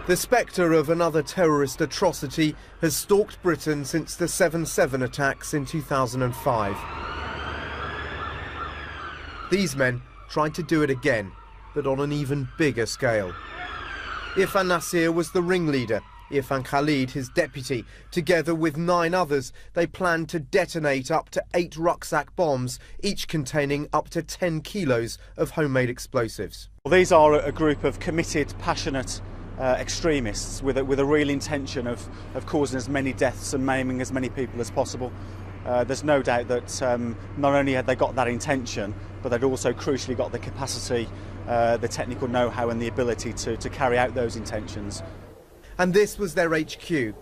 The spectre of another terrorist atrocity has stalked Britain since the 7/7 attacks in 2005. These men tried to do it again, but on an even bigger scale. Irfan Nasir was the ringleader, Irfan Khalid his deputy. Together with 9 others, they planned to detonate up to 8 rucksack bombs, each containing up to 10 kilos of homemade explosives. Well, these are a group of committed, passionate extremists with a real intention of causing as many deaths and maiming as many people as possible. There's no doubt that not only had they got that intention, but they'd also crucially got the capacity, the technical know-how and the ability to carry out those intentions. And this was their HQ,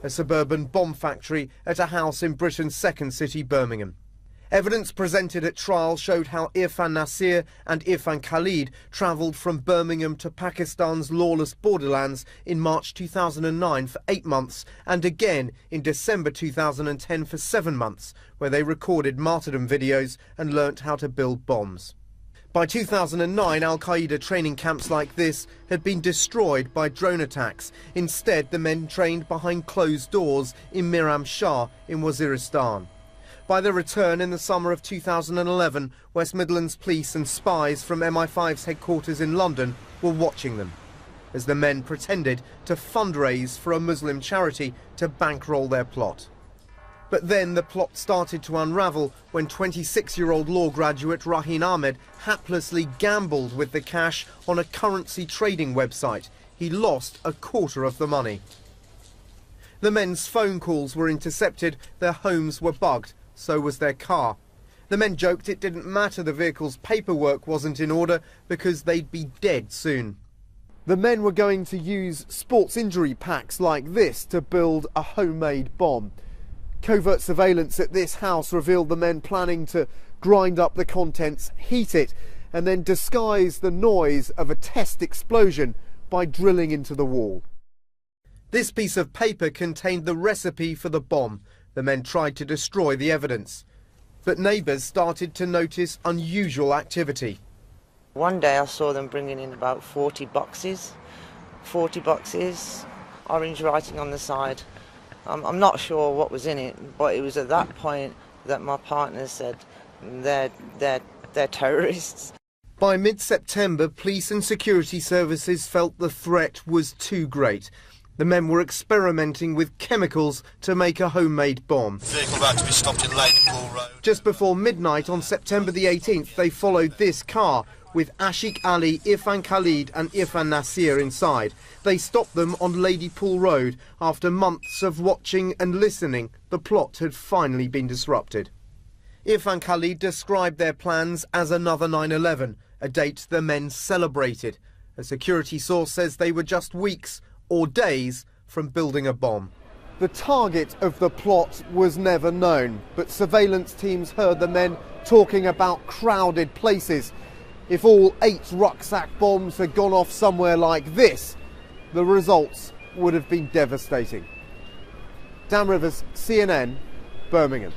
a suburban bomb factory at a house in Britain's second city, Birmingham. Evidence presented at trial showed how Irfan Nasir and Irfan Khalid travelled from Birmingham to Pakistan's lawless borderlands in March 2009 for 8 months and again in December 2010 for 7 months, where they recorded martyrdom videos and learnt how to build bombs. By 2009, Al-Qaeda training camps like this had been destroyed by drone attacks. Instead, the men trained behind closed doors in Miram Shah in Waziristan. By their return in the summer of 2011, West Midlands police and spies from MI5's headquarters in London were watching them, as the men pretended to fundraise for a Muslim charity to bankroll their plot. But then the plot started to unravel when 26-year-old law graduate Rahin Ahmed haplessly gambled with the cash on a currency trading website. He lost a quarter of the money. The men's phone calls were intercepted, their homes were bugged. So was their car. The men joked it didn't matter the vehicle's paperwork wasn't in order because they'd be dead soon. The men were going to use sports injury packs like this to build a homemade bomb. Covert surveillance at this house revealed the men planning to grind up the contents, heat it, and then disguise the noise of a test explosion by drilling into the wall. This piece of paper contained the recipe for the bomb. The men tried to destroy the evidence, but neighbours started to notice unusual activity. One day I saw them bringing in about 40 boxes, orange writing on the side. I'm not sure what was in it, but it was at that point that my partner said, they're terrorists. By mid-September, police and security services felt the threat was too great. The men were experimenting with chemicals to make a homemade bomb. Vehicle about to be stopped in Ladypool Road. Just before midnight on September the 18th, they followed this car with Ashiq Ali, Irfan Khalid and Irfan Nasir inside. They stopped them on Ladypool Road. After months of watching and listening, the plot had finally been disrupted. Irfan Khalid described their plans as another 9/11, a date the men celebrated. A security source says they were just weeks or days from building a bomb. The target of the plot was never known, but surveillance teams heard the men talking about crowded places. If all 8 rucksack bombs had gone off somewhere like this, the results would have been devastating. Dan Rivers, CNN, Birmingham.